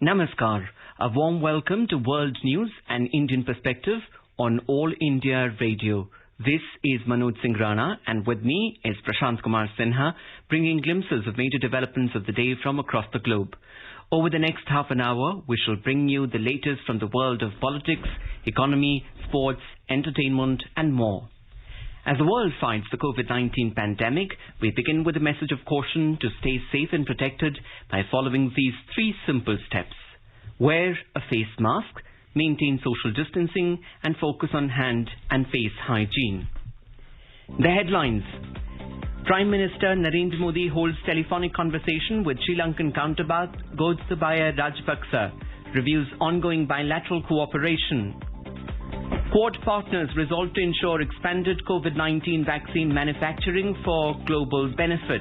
Namaskar. A warm welcome to World News and Indian Perspective on All India Radio. This is Manoj Singh Rana, and with me is Prashant Kumar Sinha, bringing glimpses of major developments of the day from across the globe. Over the next half an hour, we shall bring you the latest from the world of politics, economy, sports, entertainment, and more. As the world fights the COVID-19 pandemic, we begin with a message of caution to stay safe and protected by following these 3 simple steps. Wear a face mask, maintain social distancing, and focus on hand and face hygiene. The headlines. Prime Minister Narendra Modi holds telephonic conversation with Sri Lankan counterpart Gotabaya Rajapaksa, reviews ongoing bilateral cooperation. Quad partners resolve to ensure expanded COVID-19 vaccine manufacturing for global benefit.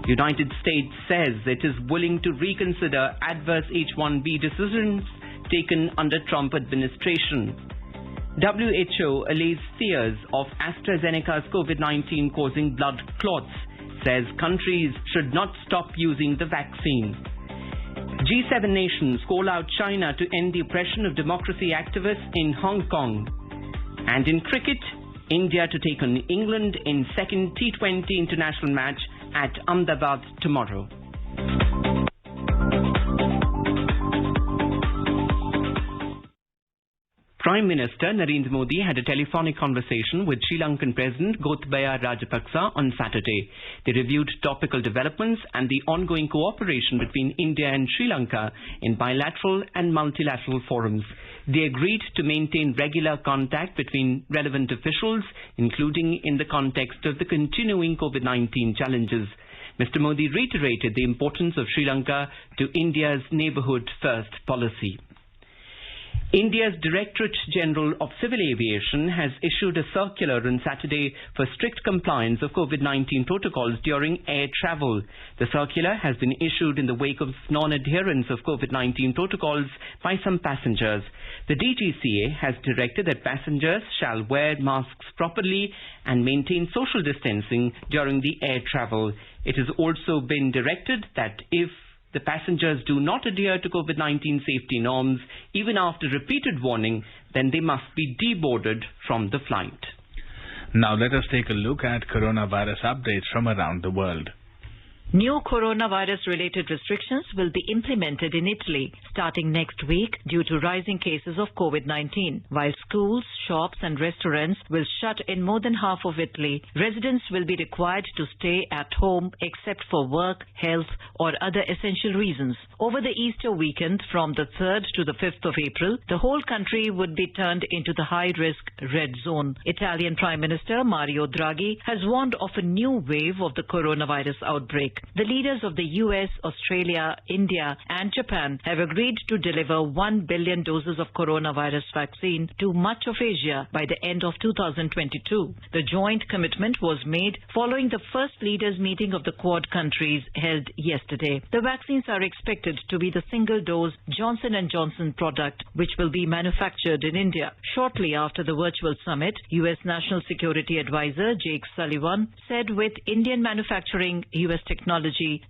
United States says it is willing to reconsider adverse H-1B decisions taken under Trump administration. WHO allays fears of AstraZeneca's COVID-19 causing blood clots, says countries should not stop using the vaccine. G7 nations call out China to end the oppression of democracy activists in Hong Kong. And in cricket, India to take on England in second T20 international match at Ahmedabad tomorrow. Prime Minister Narendra Modi had a telephonic conversation with Sri Lankan President Gotabaya Rajapaksa on Saturday. They reviewed topical developments and the ongoing cooperation between India and Sri Lanka in bilateral and multilateral forums. They agreed to maintain regular contact between relevant officials, including in the context of the continuing COVID-19 challenges. Mr. Modi reiterated the importance of Sri Lanka to India's neighbourhood first policy. India's Directorate General of Civil Aviation has issued a circular on Saturday for strict compliance of COVID-19 protocols during air travel. The circular has been issued in the wake of non-adherence of COVID-19 protocols by some passengers. The DGCA has directed that passengers shall wear masks properly and maintain social distancing during the air travel. It has also been directed that if the passengers do not adhere to COVID-19 safety norms, even after repeated warning, then they must be deboarded from the flight. Now let us take a look at coronavirus updates from around the world. New coronavirus-related restrictions will be implemented in Italy starting next week due to rising cases of COVID-19. While schools, shops and restaurants will shut in more than half of Italy, residents will be required to stay at home except for work, health or other essential reasons. Over the Easter weekend from the 3rd to the 5th of April, the whole country would be turned into the high-risk red zone. Italian Prime Minister Mario Draghi has warned of a new wave of the coronavirus outbreak. The leaders of the US, Australia, India and Japan have agreed to deliver 1 billion doses of coronavirus vaccine to much of Asia by the end of 2022. The joint commitment was made following the first leaders meeting of the Quad countries held yesterday. The vaccines are expected to be the single-dose Johnson & Johnson product, which will be manufactured in India. Shortly after the virtual summit, US National Security Advisor Jake Sullivan said with Indian manufacturing, US technology,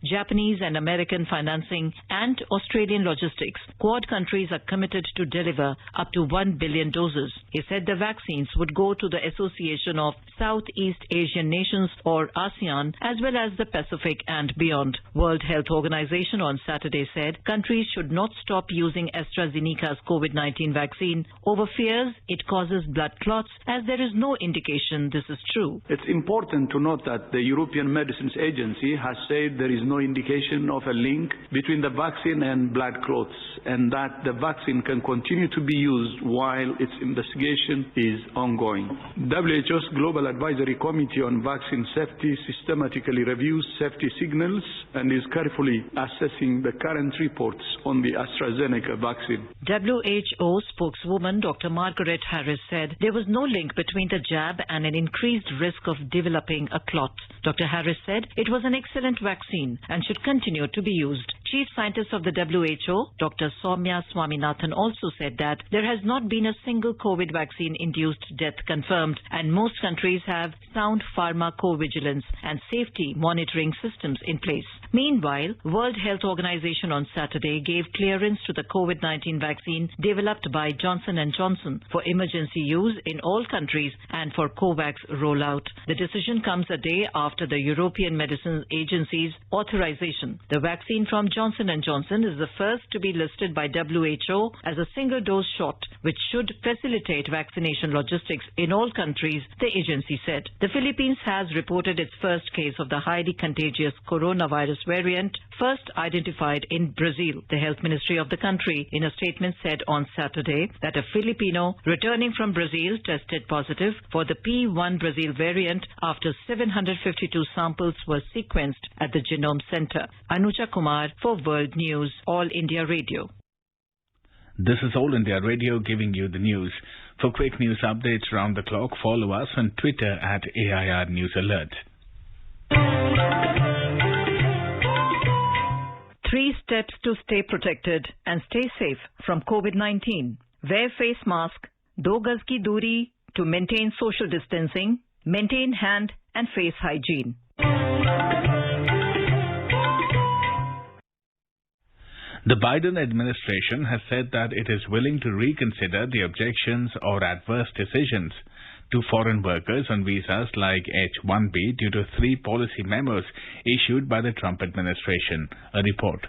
Japanese and American financing and Australian logistics, Quad countries are committed to deliver up to 1 billion doses. He said the vaccines would go to the Association of Southeast Asian Nations or ASEAN as well as the Pacific and beyond. World Health Organization on Saturday said countries should not stop using AstraZeneca's COVID-19 vaccine over fears it causes blood clots, as there is no indication this is true. It's important to note that the European Medicines Agency has said there is no indication of a link between the vaccine and blood clots, and that the vaccine can continue to be used while its investigation is ongoing. WHO's Global Advisory Committee on Vaccine Safety systematically reviews safety signals and is carefully assessing the current reports on the AstraZeneca vaccine. WHO spokeswoman Dr. Margaret Harris said there was no link between the jab and an increased risk of developing a clot. Dr. Harris said it was an excellent vaccine and should continue to be used. chief scientist of the WHO, Dr. Soumya Swaminathan, also said that there has not been a single COVID vaccine-induced death confirmed, and most countries have sound pharmacovigilance and safety monitoring systems in place. Meanwhile, World Health Organization on Saturday gave clearance to the COVID-19 vaccine developed by Johnson & Johnson for emergency use in all countries and for COVAX rollout. The decision comes a day after the European Medicines Agency's authorization. The vaccine from Johnson & Johnson is the first to be listed by WHO as a single-dose shot, which should facilitate vaccination logistics in all countries, the agency said. The Philippines has reported its first case of the highly contagious coronavirus variant, first identified in Brazil. The health ministry of the country, in a statement, said on Saturday that a Filipino returning from Brazil tested positive for the P1 Brazil variant after 752 samples were sequenced at the Genome Center. Anuja Kumar for World News, All India Radio. This is All India Radio giving you the news. For quick news updates round the clock, follow us on Twitter at AIR News Alert. 3 steps to stay protected and stay safe from COVID-19. Wear face mask, 2 gaz ki duri to maintain social distancing, maintain hand and face hygiene. The Biden administration has said that it is willing to reconsider the objections or adverse decisions to foreign workers on visas like H-1B due to 3 policy memos issued by the Trump administration. A report.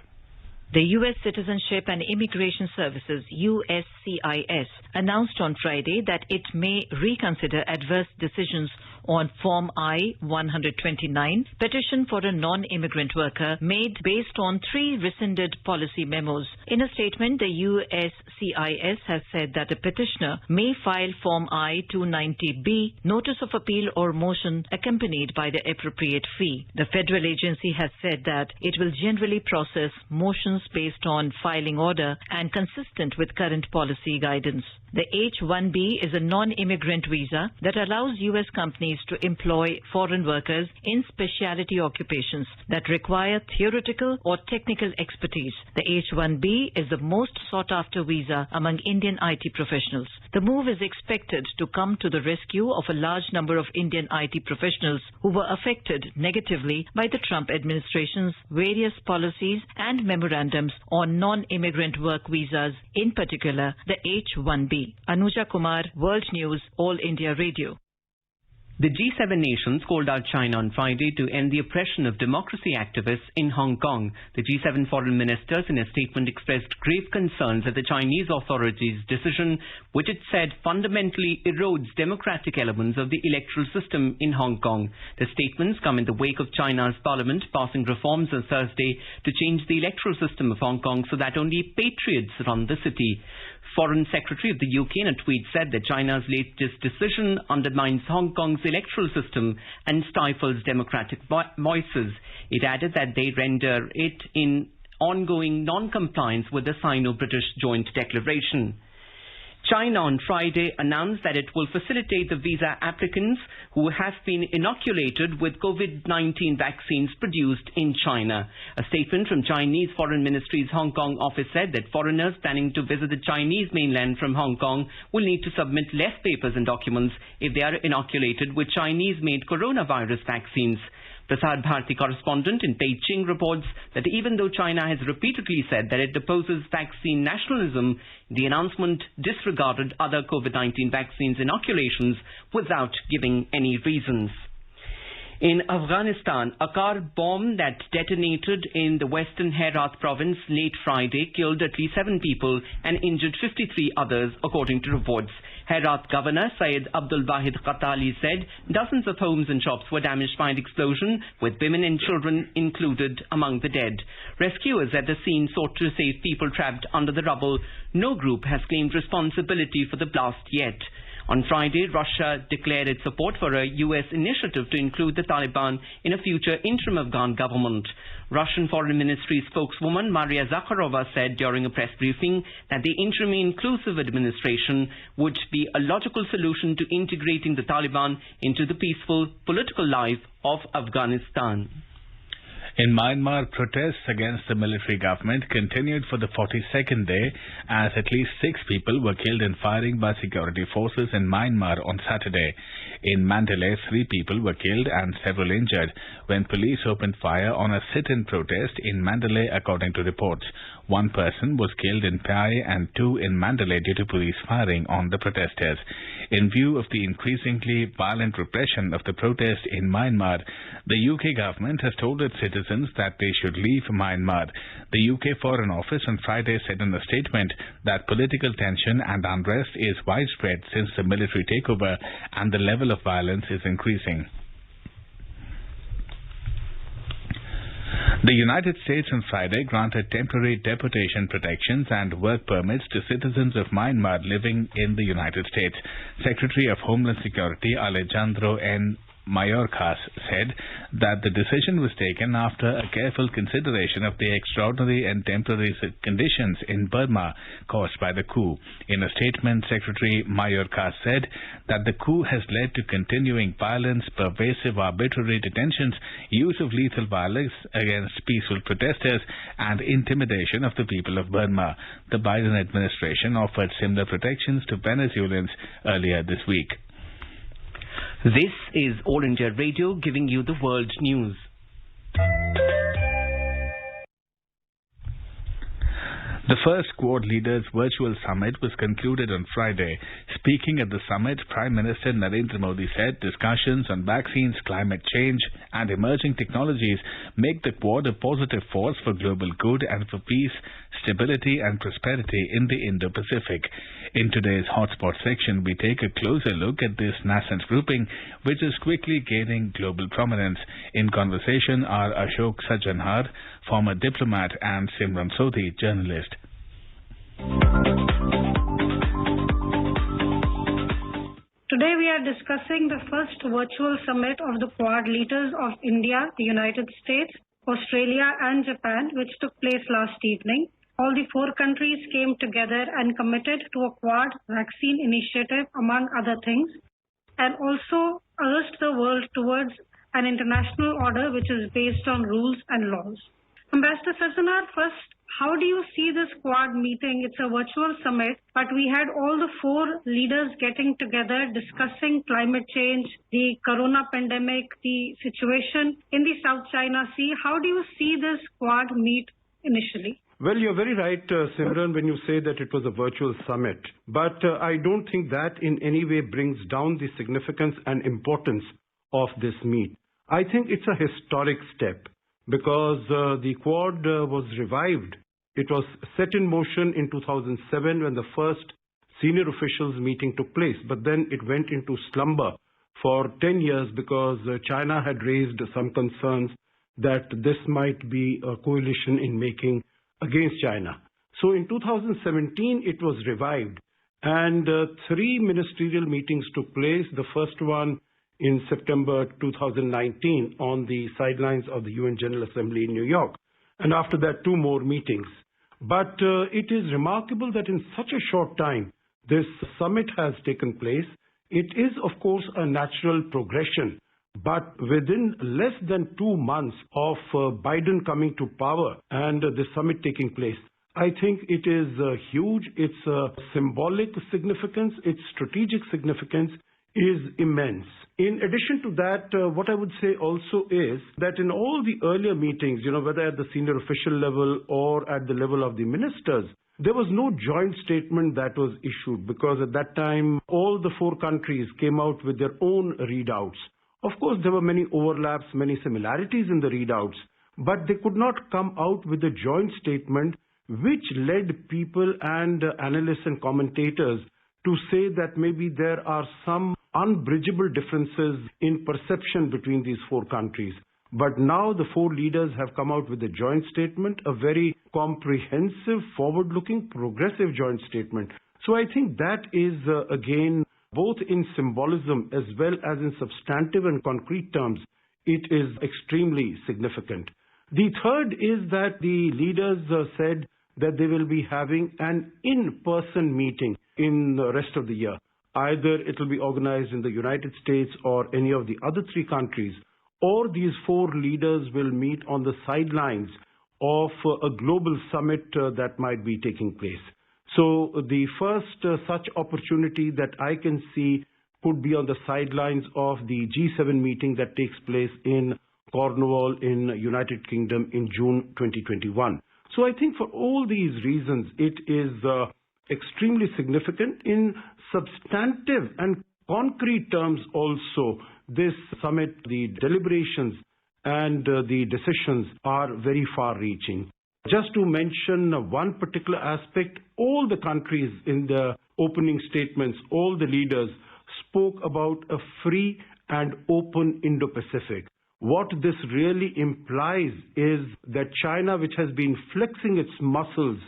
The U.S. Citizenship and Immigration Services, USCIS, announced on Friday that it may reconsider adverse decisions on Form I-129, petition for a non-immigrant worker, made based on 3 rescinded policy memos. In a statement, the USCIS has said that a petitioner may file Form I-290B, notice of appeal or motion accompanied by the appropriate fee. The federal agency has said that it will generally process motions based on filing order and consistent with current policy guidance. The H-1B is a non-immigrant visa that allows U.S. companies to employ foreign workers in specialty occupations that require theoretical or technical expertise. The H-1B is the most sought-after visa among Indian IT professionals. The move is expected to come to the rescue of a large number of Indian IT professionals who were affected negatively by the Trump administration's various policies and memorandums on non-immigrant work visas, in particular the H-1B. Anuja Kumar, World News, All India Radio. The G7 nations called out China on Friday to end the oppression of democracy activists in Hong Kong. The G7 foreign ministers in a statement expressed grave concerns at the Chinese authorities' decision, which it said fundamentally erodes democratic elements of the electoral system in Hong Kong. The statements come in the wake of China's parliament passing reforms on Thursday to change the electoral system of Hong Kong so that only patriots run the city. Foreign Secretary of the UK in a tweet said that China's latest decision undermines Hong Kong's electoral system and stifles democratic voices. It added that they render it in ongoing non-compliance with the Sino-British Joint Declaration. China on Friday announced that it will facilitate the visa applicants who have been inoculated with COVID-19 vaccines produced in China. A statement from Chinese Foreign Ministry's Hong Kong office said that foreigners planning to visit the Chinese mainland from Hong Kong will need to submit less papers and documents if they are inoculated with Chinese-made coronavirus vaccines. Prasad Bharati correspondent in Beijing reports that even though China has repeatedly said that it opposes vaccine nationalism, the announcement disregarded other COVID-19 vaccines inoculations without giving any reasons. In Afghanistan, a car bomb that detonated in the western Herat province late Friday killed at least 7 people and injured 53 others, according to reports. Herat Governor Syed Abdul Wahid Qatali said dozens of homes and shops were damaged by the explosion, with women and children included among the dead. Rescuers at the scene sought to save people trapped under the rubble. No group has claimed responsibility for the blast yet. On Friday, Russia declared its support for a U.S. initiative to include the Taliban in a future interim Afghan government. Russian Foreign Ministry spokeswoman Maria Zakharova said during a press briefing that the interim inclusive administration would be a logical solution to integrating the Taliban into the peaceful political life of Afghanistan. In Myanmar, protests against the military government continued for the 42nd day as at least 6 people were killed in firing by security forces in Myanmar on Saturday. In Mandalay, 3 people were killed and several injured when police opened fire on a sit-in protest in Mandalay, according to reports. 1 person was killed in Pai and 2 in Mandalay due to police firing on the protesters. In view of the increasingly violent repression of the protest in Myanmar, the UK government has told its citizens that they should leave Myanmar. The UK Foreign Office on Friday said in a statement that political tension and unrest is widespread since the military takeover and the level of violence is increasing. The United States on Friday granted temporary deportation protections and work permits to citizens of Myanmar living in the United States. Secretary of Homeland Security Alejandro N. Mayorkas said that the decision was taken after a careful consideration of the extraordinary and temporary conditions in Burma caused by the coup. In a statement, Secretary Mayorkas said that the coup has led to continuing violence, pervasive arbitrary detentions, use of lethal violence against peaceful protesters, and intimidation of the people of Burma. The Biden administration offered similar protections to Venezuelans earlier this week. This is All India Radio giving you the world news. The first Quad Leaders Virtual Summit was concluded on Friday. Speaking at the summit, Prime Minister Narendra Modi said discussions on vaccines, climate change and emerging technologies make the Quad a positive force for global good and for peace, stability and prosperity in the Indo-Pacific. In today's Hotspot section, we take a closer look at this nascent grouping, which is quickly gaining global prominence. In conversation are Ashok Sajjanhar, former diplomat, and Simran Sodhi, journalist. Today we are discussing the first virtual summit of the Quad leaders of India, the United States, Australia and Japan, which took place last evening. All the 4 countries came together and committed to a Quad vaccine initiative, among other things, and also urged the world towards an international order which is based on rules and laws. Ambassador Sajjanhar, first, how do you see this Quad meeting? It's a virtual summit, but we had all the 4 leaders getting together discussing climate change, the corona pandemic, the situation in the South China Sea. How do you see this Quad meet initially? Well, you're very right, Simran, when you say that it was a virtual summit. But I don't think that in any way brings down the significance and importance of this meet. I think it's a historic step because the Quad was revived. It was set in motion in 2007 when the first senior officials meeting took place. But then it went into slumber for 10 years because China had raised some concerns that this might be a coalition in making against China. So in 2017, it was revived and 3 ministerial meetings took place. The first one in September 2019 on the sidelines of the UN General Assembly in New York. And after that, 2 more meetings. But it is remarkable that in such a short time, this summit has taken place. It is, of course, a natural progression. But within less than 2 months of Biden coming to power and the summit taking place, I think it is huge. Its symbolic significance, its strategic significance is immense. In addition to that, what I would say also is that in all the earlier meetings, whether at the senior official level or at the level of the ministers, there was no joint statement that was issued because at that time, all the 4 countries came out with their own readouts. Of course, there were many overlaps, many similarities in the readouts, but they could not come out with a joint statement which led people and analysts and commentators to say that maybe there are some unbridgeable differences in perception between these 4 countries. But now the 4 leaders have come out with a joint statement, a very comprehensive, forward-looking, progressive joint statement. So I think that is, again, both in symbolism as well as in substantive and concrete terms, it is extremely significant. The third is that the leaders said that they will be having an in-person meeting in the rest of the year. Either it will be organized in the United States or any of the other 3 countries, or these four leaders will meet on the sidelines of a global summit that might be taking place. So the first such opportunity that I can see could be on the sidelines of the G7 meeting that takes place in Cornwall in United Kingdom in June 2021. So I think for all these reasons, it is extremely significant in substantive and concrete terms also. This summit, the deliberations and the decisions are very far-reaching. Just to mention one particular aspect, all the countries in the opening statements, all the leaders spoke about a free and open Indo-Pacific. What this really implies is that China, which has been flexing its muscles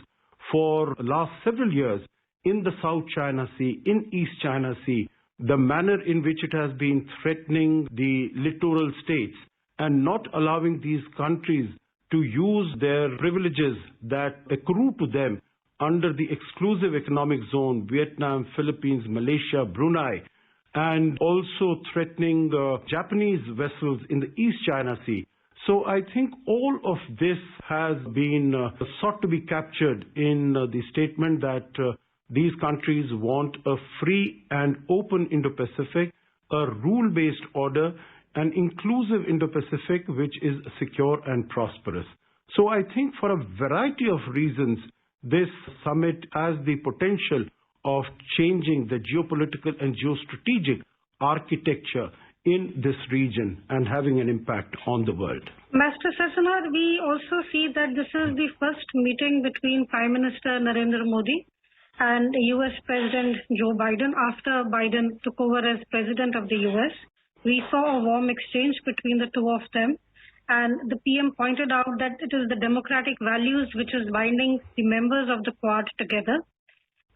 for the last several years in the South China Sea, in East China Sea, the manner in which it has been threatening the littoral states and not allowing these countries to use their privileges that accrue to them under the exclusive economic zone, Vietnam, Philippines, Malaysia, Brunei, and also threatening Japanese vessels in the East China Sea. So I think all of this has been sought to be captured in the statement that these countries want a free and open Indo-Pacific, a rule-based order, an inclusive Indo-Pacific which is secure and prosperous. So I think for a variety of reasons, this summit has the potential of changing the geopolitical and geostrategic architecture in this region and having an impact on the world. Master Sassanar, we also see that this is the first meeting between Prime Minister Narendra Modi and US President Joe Biden after Biden took over as President of the US. We saw a warm exchange between the two of them, and the PM pointed out that it is the democratic values which is binding the members of the Quad together.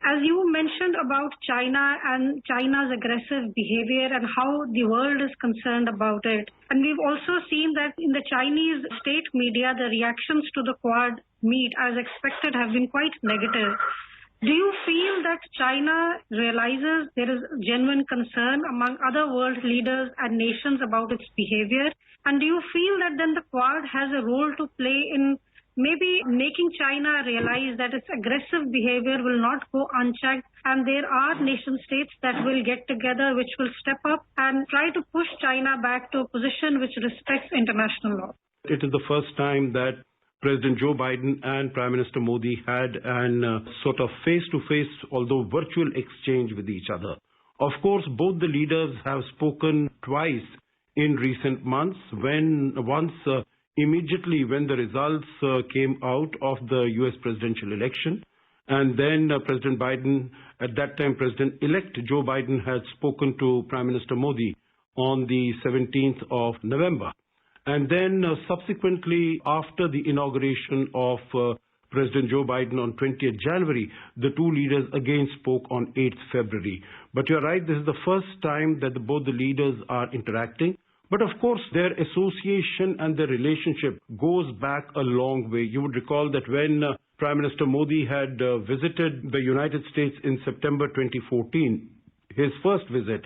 As you mentioned about China and China's aggressive behavior and how the world is concerned about it, and we've also seen that in the Chinese state media, the reactions to the Quad meet as expected have been quite negative. Do you feel that China realizes there is genuine concern among other world leaders and nations about its behavior? And do you feel that then the Quad has a role to play in maybe making China realize that its aggressive behavior will not go unchecked, and there are nation states that will get together which will step up and try to push China back to a position which respects international law? It is the first time that President Joe Biden and Prime Minister Modi had an sort of face-to-face, although virtual exchange with each other. Of course, both the leaders have spoken twice in recent months, immediately when the results came out of the US presidential election. And then President Biden, at that time President-elect Joe Biden, had spoken to Prime Minister Modi on the 17th of November. And then subsequently, after the inauguration of President Joe Biden on 20th January, the two leaders again spoke on 8th February. But you're right, this is the first time that both the leaders are interacting. But of course, their association and their relationship goes back a long way. You would recall that when Prime Minister Modi had visited the United States in September 2014, his first visit,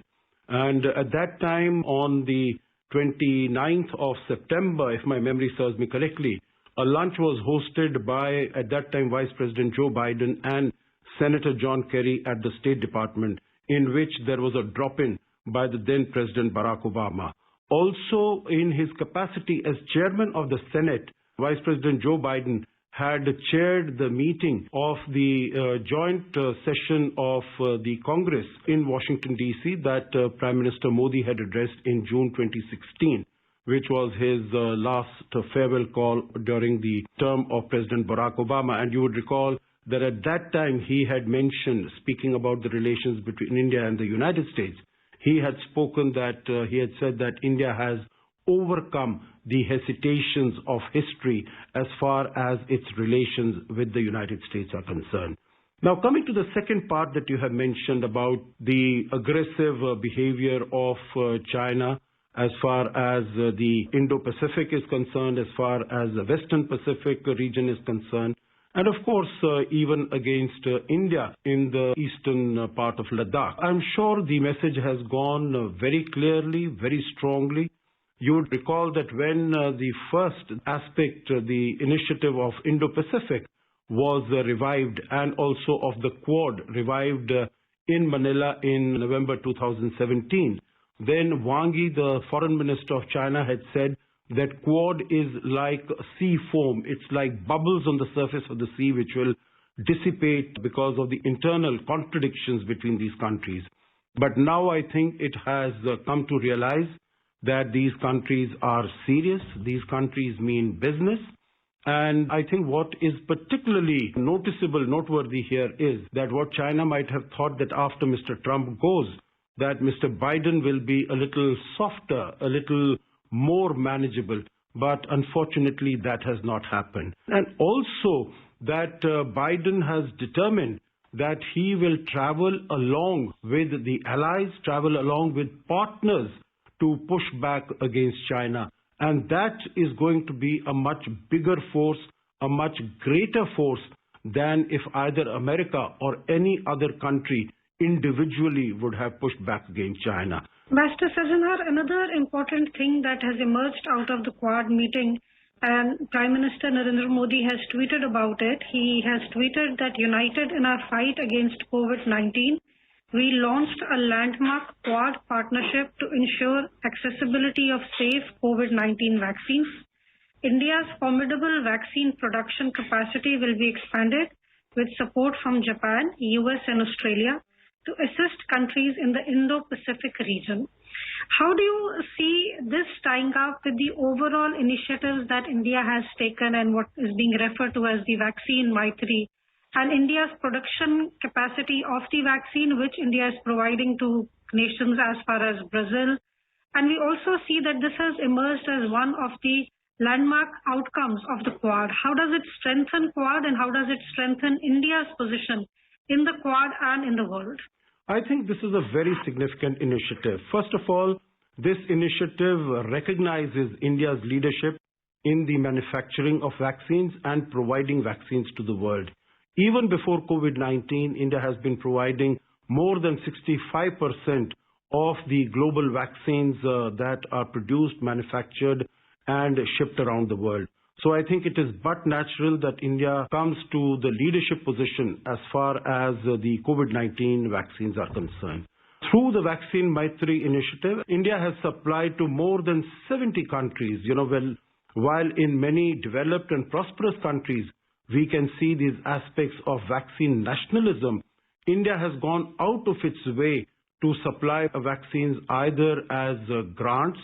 and at that time on the 29th of September, if my memory serves me correctly, a lunch was hosted by, at that time, Vice President Joe Biden and Senator John Kerry at the State Department, in which there was a drop-in by the then President Barack Obama. Also, in his capacity as chairman of the Senate, Vice President Joe Biden had chaired the meeting of the joint session of the Congress in Washington, D.C. that Prime Minister Modi had addressed in June 2016, which was his last farewell call during the term of President Barack Obama. And you would recall that at that time he had mentioned, speaking about the relations between India and the United States, he had spoken that, he had said that India has overcome the hesitations of history as far as its relations with the United States are concerned. Now, coming to the second part that you have mentioned about the aggressive behavior of China as far as the Indo-Pacific is concerned, as far as the Western Pacific region is concerned, and of course, even against India in the eastern part of Ladakh. I'm sure the message has gone very clearly, very strongly, You would recall that when the first aspect, the initiative of Indo-Pacific was revived, and also of the Quad revived in Manila in November 2017, then Wang Yi, the foreign minister of China, had said that Quad is like sea foam. It's like bubbles on the surface of the sea which will dissipate because of the internal contradictions between these countries. But now I think it has come to realize that these countries are serious. These countries mean business. And I think what is particularly noteworthy here is that what China might have thought that after Mr. Trump goes, that Mr. Biden will be a little softer, a little more manageable. But unfortunately, that has not happened. And also that Biden has determined that he will travel along with the allies, travel along with partners to push back against China. And that is going to be a much bigger force, a much greater force than if either America or any other country individually would have pushed back against China. Master Sajanhar, another important thing that has emerged out of the Quad meeting, and Prime Minister Narendra Modi has tweeted about it. He has tweeted that united in our fight against COVID-19, we launched a landmark Quad partnership to ensure accessibility of safe COVID-19 vaccines. India's formidable vaccine production capacity will be expanded with support from Japan, US and Australia to assist countries in the Indo-Pacific region. How do you see this tying up with the overall initiatives that India has taken and what is being referred to as the vaccine Maitri, and India's production capacity of the vaccine which India is providing to nations as far as Brazil? And we also see that this has emerged as one of the landmark outcomes of the Quad. How does it strengthen Quad and how does it strengthen India's position in the Quad and in the world? I think this is a very significant initiative. First of all, this initiative recognizes India's leadership in the manufacturing of vaccines and providing vaccines to the world. Even before COVID-19, India has been providing more than 65% of the global vaccines that are produced, manufactured, and shipped around the world. So I think it is but natural that India comes to the leadership position as far as the COVID-19 vaccines are concerned. Through the Vaccine Maitri initiative, India has supplied to more than 70 countries. While in many developed and prosperous countries, we can see these aspects of vaccine nationalism, India has gone out of its way to supply vaccines either as grants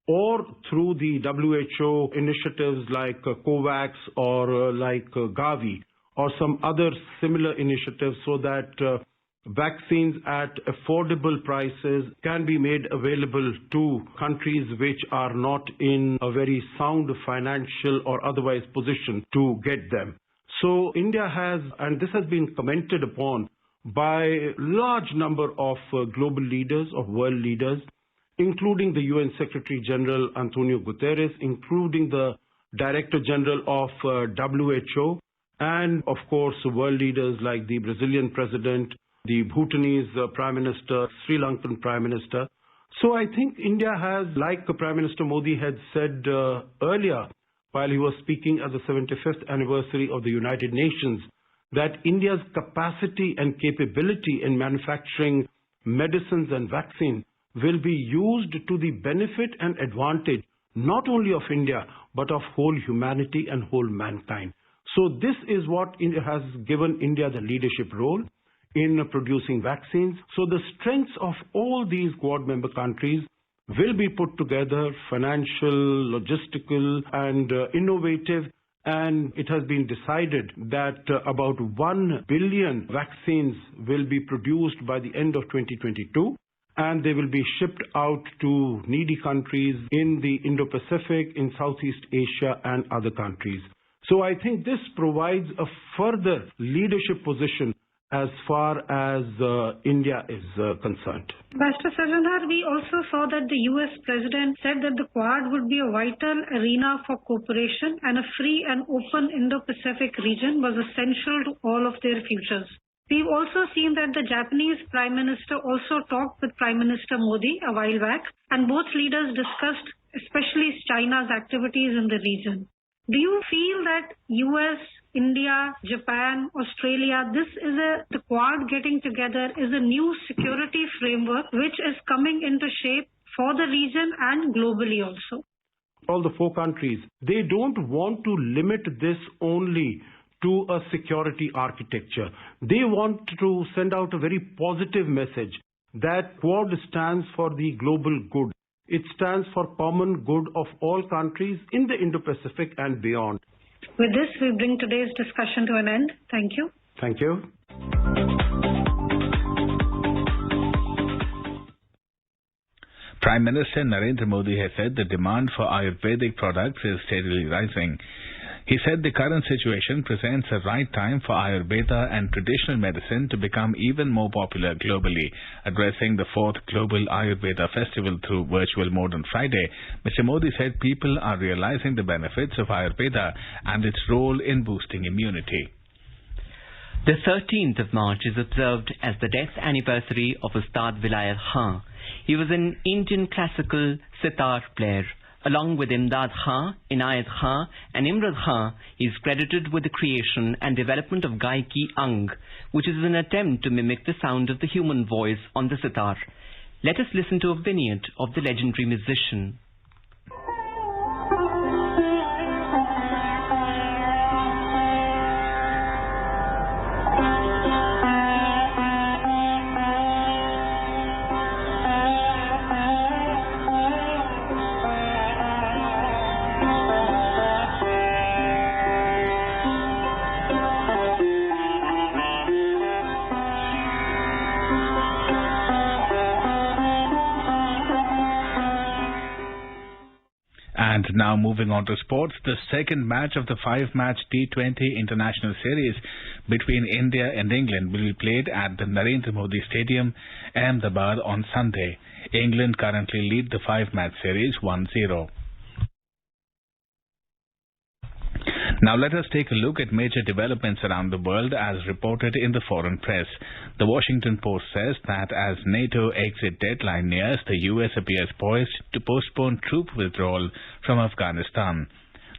or through the WHO initiatives like COVAX or like Gavi or some other similar initiatives, so that vaccines at affordable prices can be made available to countries which are not in a very sound financial or otherwise position to get them. So India has, and this has been commented upon by a large number of global leaders, of world leaders, including the UN Secretary General Antonio Guterres, including the Director General of WHO, and of course world leaders like the Brazilian President, the Bhutanese Prime Minister, Sri Lankan Prime Minister. So I think India has, like Prime Minister Modi had said earlier while he was speaking at the 75th anniversary of the United Nations, that India's capacity and capability in manufacturing medicines and vaccines will be used to the benefit and advantage not only of India but of whole humanity and whole mankind. So this is what has given India the leadership role in producing vaccines. So the strengths of all these Quad member countries will be put together, financial, logistical, and innovative. And it has been decided that about 1 billion vaccines will be produced by the end of 2022. And they will be shipped out to needy countries in the Indo-Pacific, in Southeast Asia, and other countries. So I think this provides a further leadership position as far as India is concerned. Master Sajanhar, we also saw that the US President said that the Quad would be a vital arena for cooperation and a free and open Indo-Pacific region was essential to all of their futures. We've also seen that the Japanese Prime Minister also talked with Prime Minister Modi a while back, and both leaders discussed especially China's activities in the region. Do you feel that US, India, Japan, Australia, the Quad getting together is a new security framework which is coming into shape for the region and globally also? All the four countries, they don't want to limit this only to a security architecture. They want to send out a very positive message that Quad stands for the global good. It stands for common good of all countries in the Indo-Pacific and beyond. With this, we bring today's discussion to an end. Thank you. Thank you. Prime Minister Narendra Modi has said the demand for Ayurvedic products is steadily rising. He said the current situation presents a right time for Ayurveda and traditional medicine to become even more popular globally. Addressing the 4th Global Ayurveda Festival through virtual mode on Friday, Mr. Modi said people are realizing the benefits of Ayurveda and its role in boosting immunity. The 13th of March is observed as the death anniversary of Ustad Vilayat Khan. He was an Indian classical sitar player. Along with Imdad Khan, Inayat Khan and Imrad Khan, he is credited with the creation and development of Gaiki Ang, which is an attempt to mimic the sound of the human voice on the sitar. Let us listen to a vignette of the legendary musician. And now moving on to sports, the second match of the 5-match T20 International Series between India and England will be played at the Narendra Modi Stadium, Ahmedabad on Sunday. England currently lead the 5-match series 1-0. Now let us take a look at major developments around the world as reported in the foreign press. The Washington Post says that as NATO exit deadline nears, the US appears poised to postpone troop withdrawal from Afghanistan.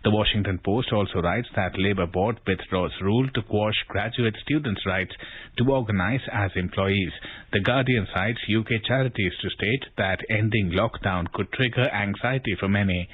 The Washington Post also writes that Labour Board withdraws rule to quash graduate students' rights to organise as employees. The Guardian cites UK charities to state that ending lockdown could trigger anxiety for many.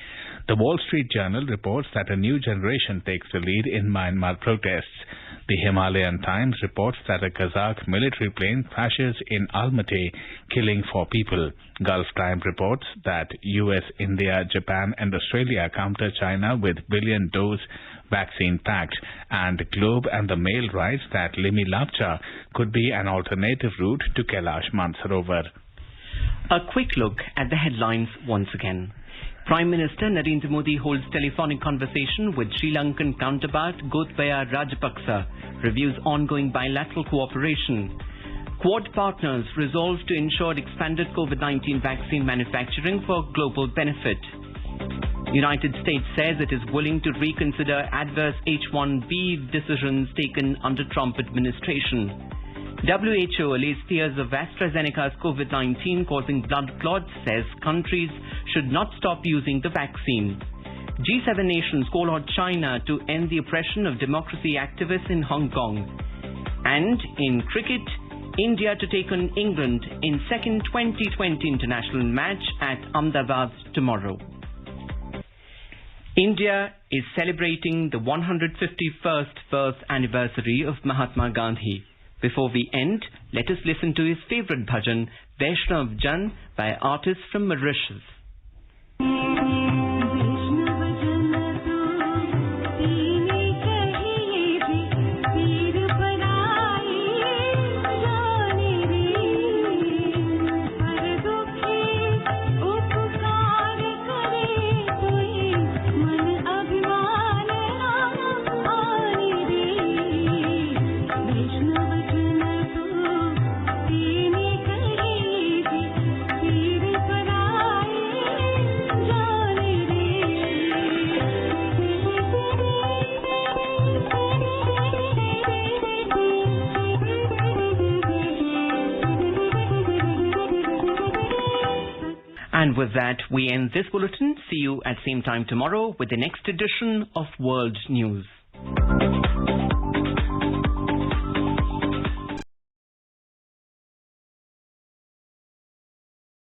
The Wall Street Journal reports that a new generation takes the lead in Myanmar protests. The Himalayan Times reports that a Kazakh military plane crashes in Almaty, killing 4 people. Gulf Times reports that US, India, Japan and Australia counter China with billion-dose vaccine pact. And Globe and the Mail writes that Limi Lapcha could be an alternative route to Kailash Mansarovar. A quick look at the headlines once again. Prime Minister Narendra Modi holds telephonic conversation with Sri Lankan counterpart Gotabaya Rajapaksa, reviews ongoing bilateral cooperation. Quad partners resolve to ensure expanded COVID-19 vaccine manufacturing for global benefit. United States says it is willing to reconsider adverse H-1B decisions taken under Trump administration. WHO allays fears of AstraZeneca's COVID-19 causing blood clots, says countries should not stop using the vaccine. G7 nations call on China to end the oppression of democracy activists in Hong Kong. And in cricket, India to take on England in second 2020 international match at Ahmedabad tomorrow. India is celebrating the 151st birth anniversary of Mahatma Gandhi. Before we end, let us listen to his favorite bhajan, Vaishnav Jan, by artists from Mauritius. And with that, we end this bulletin. See you at same time tomorrow with the next edition of World News.